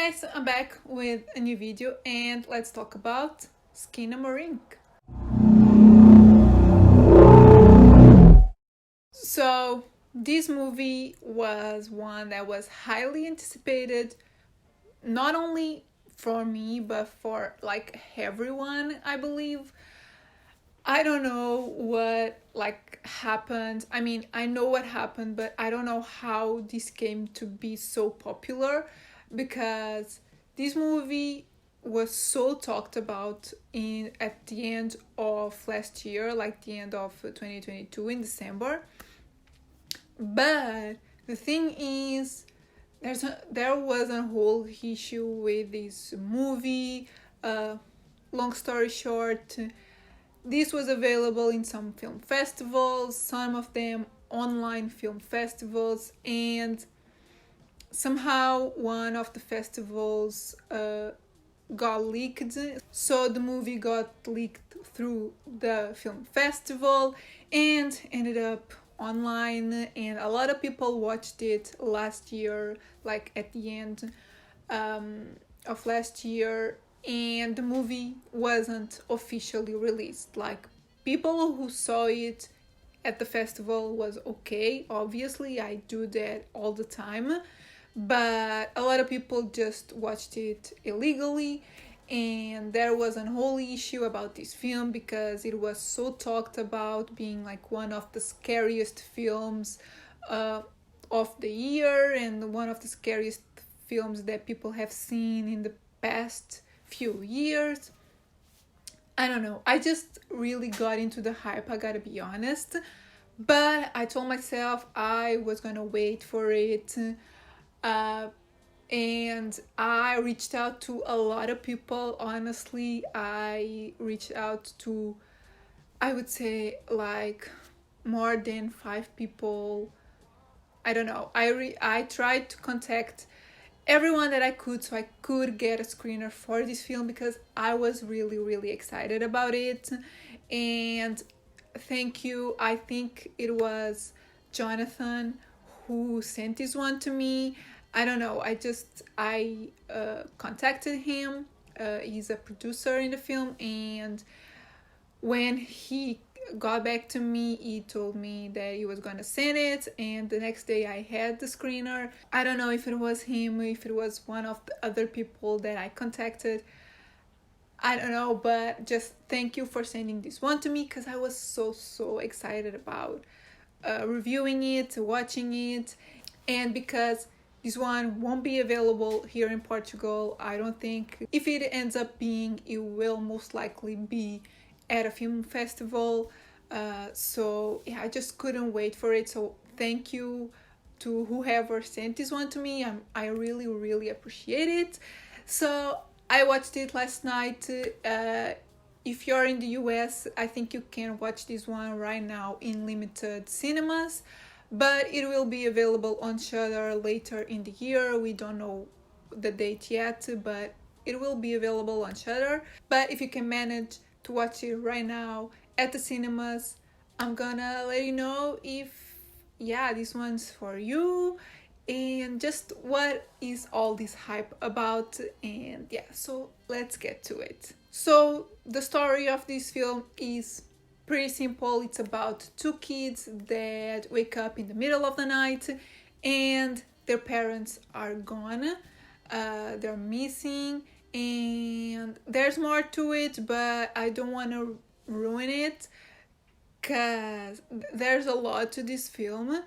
guys, I'm back with a new video and let's talk about Skinamarink. So this movie was one that was highly anticipated, not only for me but for like everyone, I believe. I don't know what happened. I mean, I know what happened, but I don't know how this came to be so popular because this movie was so talked about in at the end of last year, like the end of 2022 in December. But the thing is, there was a whole issue with this movie. Long story short, this was available in some film festivals, some of them online film festivals, and somehow one of the festivals got leaked. So the movie got leaked through the film festival and ended up online, and a lot of people watched it last year, like at the end of last year, and the movie wasn't officially released. Like, people who saw it at the festival was okay. Obviously, I do that all the time, but a lot of people just watched it illegally, and there was a whole issue about this film because it was so talked about being like one of the scariest films of the year and one of the scariest films that people have seen in the past few years. I don't know, I just really got into the hype, I gotta be honest, but I told myself I was gonna wait for it. And I reached out to a lot of people. Honestly, I reached out to, I would say, like more than 5 people. I don't know. I tried to contact everyone that I could so I could get a screener for this film because I was really excited about it. And thank you. I think it was Jonathan who sent this one to me. I don't know. I contacted him. He's a producer in the film, and when he got back to me, he told me that he was gonna send it, and the next day I had the screener. I don't know if it was him, if it was one of the other people that I contacted. I don't know, but just thank you for sending this one to me because I was so excited about reviewing it, watching it, and because this one won't be available here in Portugal, I don't think. If it ends up being, it will most likely be at a film festival. So yeah, I just couldn't wait for it. So thank you to whoever sent this one to me. I really appreciate it. So I watched it last night. If you're in the US, I think you can watch this one right now in limited cinemas, but it will be available on Shudder later in the year. We don't know the date yet, but it will be available on Shudder. But if you can manage to watch it right now at the cinemas, I'm gonna let you know if, yeah, this one's for you and just what is all this hype about. And yeah, so let's get to it. So the story of this film is pretty simple. It's about 2 kids that wake up in the middle of the night and their parents are gone. They're missing, and there's more to it, but I don't want to ruin it because there's a lot to this film.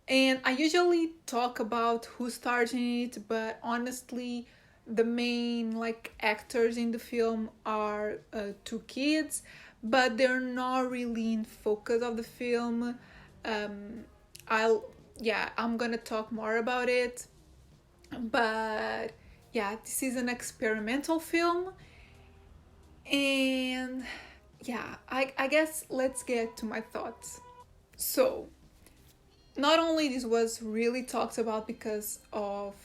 And I usually talk about who stars in it, but honestly, the main actors in the film are 2 kids, but they're not really in focus of the film. I'm gonna talk more about it, but yeah, this is an experimental film, and yeah, I guess let's get to my thoughts. So not only this was really talked about because of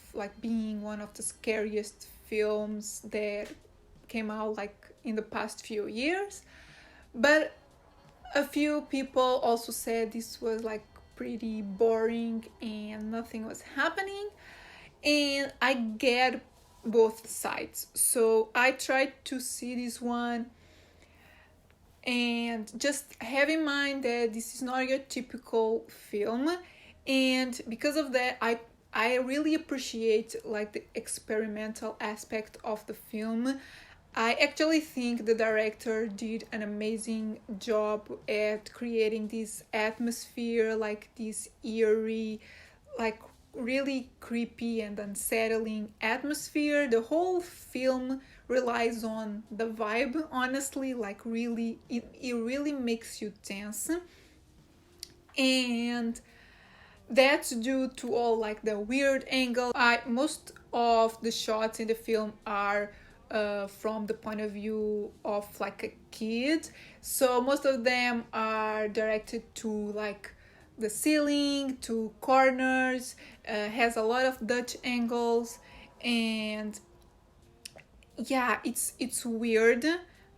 being one of the scariest films that came out in the past few years, but a few people also said this was pretty boring and nothing was happening. And I get both sides. So I tried to see this one and just have in mind that this is not your typical film, and because of that I really appreciate like the experimental aspect of the film. I actually think the director did an amazing job at creating this atmosphere, like this eerie, like really creepy and unsettling atmosphere. The whole film relies on the vibe, honestly, like really, it really makes you tense. And that's due to all like the weird angle. Most of the shots in the film are from the point of view of like a kid, so most of them are directed to like the ceiling, to corners, has a lot of Dutch angles, and yeah, it's weird,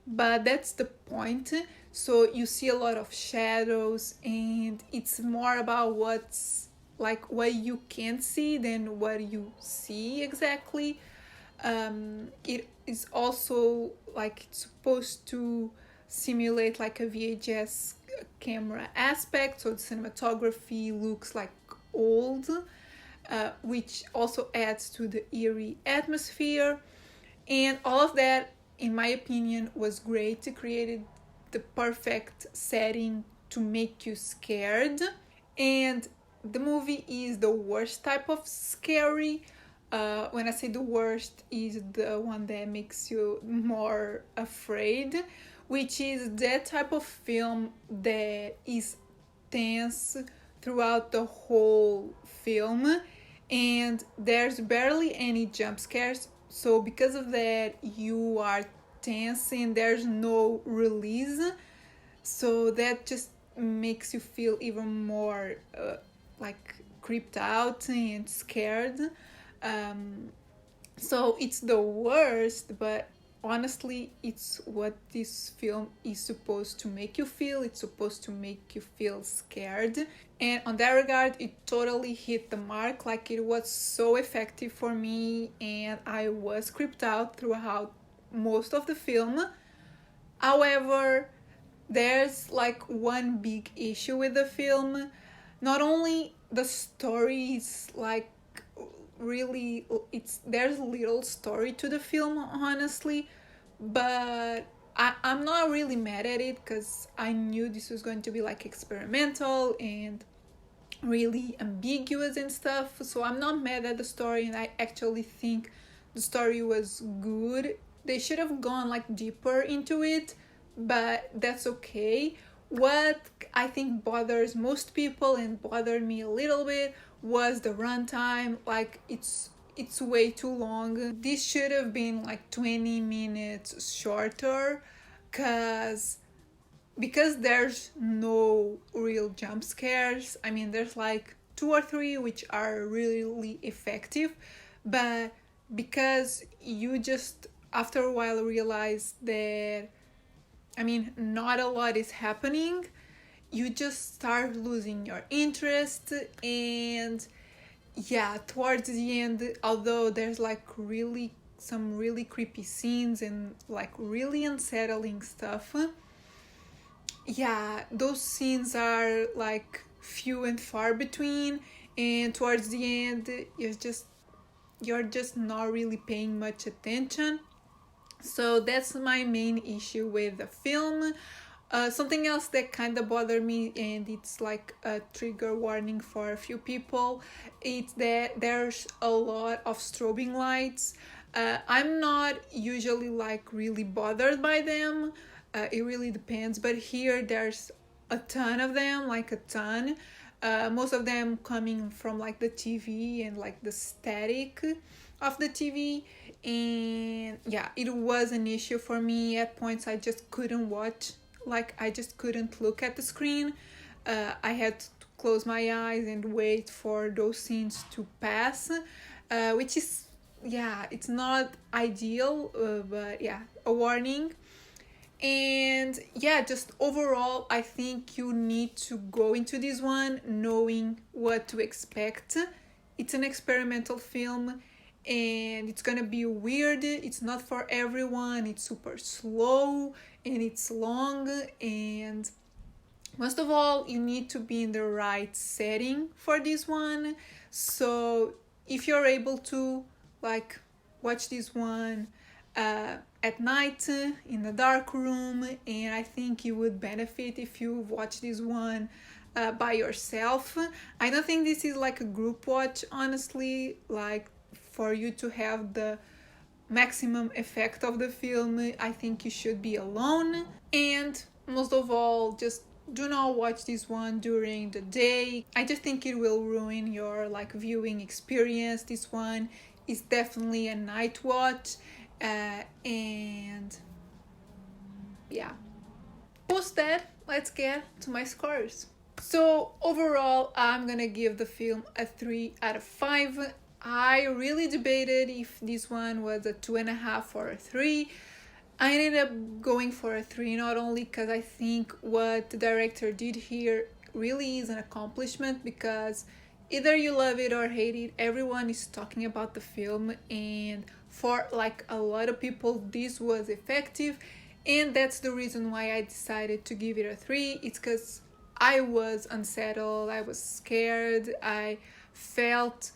but that's the point. So you see a lot of shadows, and it's more about what's like what you can't see than what you see exactly. It is also like it's supposed to simulate like a VHS camera aspect, so the cinematography looks like old, which also adds to the eerie atmosphere. And all of that, in my opinion, was great. It created the perfect setting to make you scared. And the movie is the worst type of scary. When I say the worst, is the one that makes you more afraid, which is that type of film that is tense throughout the whole film, and there's barely any jump scares. So because of that, you are tense and there's no release. So that just makes you feel even more like creeped out and scared. Um, so it's the worst, but honestly, it's what this film is supposed to make you feel. It's supposed to make you feel scared. And on that regard, it totally hit the mark. Like, it was so effective for me, and I was creeped out throughout most of the film. However, there's like one big issue with the film. Not only the story is like really, it's there's little story to the film, honestly, but I'm not really mad at it because I knew this was going to be like experimental and really ambiguous and stuff. So I'm not mad at the story, and I actually think the story was good. They should have gone like deeper into it, but that's okay. What I think bothers most people and bothered me a little bit was the runtime. Like, it's way too long. This should have been like 20 minutes shorter, because there's no real jump scares. I mean, there's like 2 or 3 which are really effective, but because you just after a while realize that, I mean, not a lot is happening, you just start losing your interest. And yeah, towards the end, although there's like really some really creepy scenes and like really unsettling stuff, yeah, those scenes are like few and far between, and towards the end you're just not really paying much attention. So that's my main issue with the film. Something else that kind of bothered me, and it's like a trigger warning for a few people, it's that there's a lot of strobing lights. I'm not usually like really bothered by them. It really depends, but here there's a ton of them, like a ton. Most of them coming from like the TV and like the static of the TV. And yeah, it was an issue for me. At points I just couldn't watch, like I just couldn't look at the screen. I had to close my eyes and wait for those scenes to pass, which is, yeah, it's not ideal, but yeah, a warning. And yeah, just overall, I think you need to go into this one knowing what to expect. It's an experimental film, and it's gonna be weird. It's not for everyone. It's super slow and it's long, and most of all, you need to be in the right setting for this one. So if you're able to like watch this one at night in a dark room, and I think you would benefit if you watch this one by yourself. I don't think this is like a group watch, honestly, like for you to have the maximum effect of the film. I think you should be alone, and most of all, just do not watch this one during the day. I just think it will ruin your like viewing experience. This one is definitely a night watch, and yeah. Post that, let's get to my scores. So overall, I'm gonna give the film a 3 out of 5. I really debated if this one was a 2.5 or a 3. I ended up going for a 3, not only because I think what the director did here really is an accomplishment, because either you love it or hate it, everyone is talking about the film, and for like a lot of people this was effective, and that's the reason why I decided to give it a 3. It's because I was unsettled, I was scared, I felt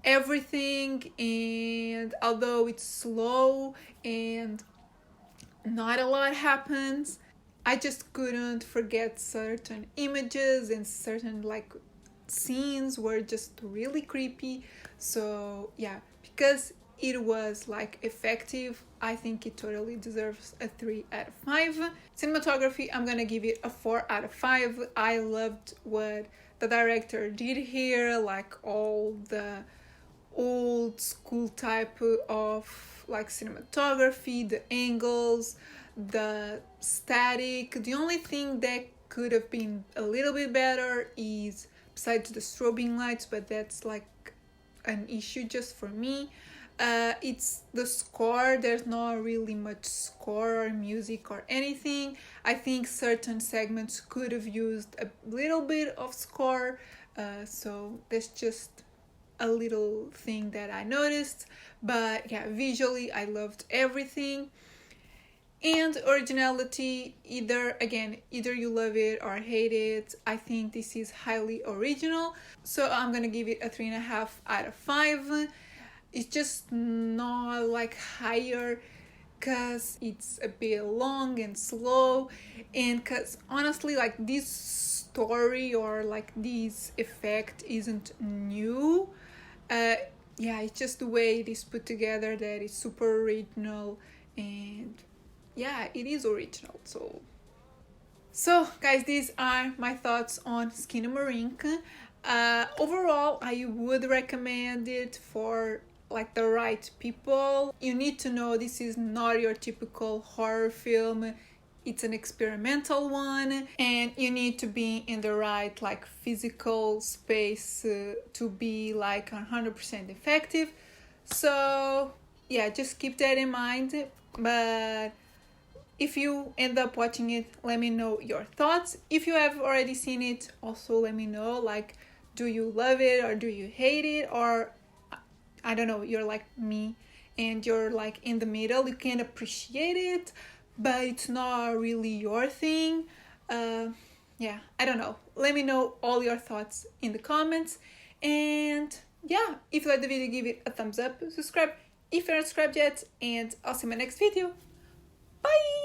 everything, and although it's slow and not a lot happens, I just couldn't forget certain images, and certain like scenes were just really creepy. So yeah, because it was like effective, I think it totally deserves a 3 out of 5. Cinematography, I'm gonna give it a 4 out of 5. I loved what the director did here, like all the old school type of like cinematography, the angles, the static. The only thing that could have been a little bit better is, besides the strobing lights, but that's like an issue just for me, it's the score. There's not really much score or music or anything. I think certain segments could have used a little bit of score, so that's just a little thing that I noticed. But yeah, visually I loved everything. And originality, either you love it or hate it. I think this is highly original, so I'm gonna give it a 3.5 out of 5. It's just not like higher because it's a bit long and slow, and because honestly, like, this story or like this effect isn't new. Yeah, it's just the way it is put together that is super original, and yeah, it is original. So guys, these are my thoughts on Skinamarink. Overall, I would recommend it for like the right people. You need to know this is not your typical horror film. It's an experimental one, and you need to be in the right like physical space to be like 100% effective. So yeah, just keep that in mind. But if you end up watching it, let me know your thoughts. If you have already seen it, also let me know, like, do you love it or do you hate it? Or I don't know, you're like me and you're like in the middle. You can appreciate it, but it's not really your thing. Yeah, I don't know. Let me know all your thoughts in the comments. And yeah, if you like the video, give it a thumbs up, subscribe if you're not subscribed yet, and I'll see you in my next video. Bye!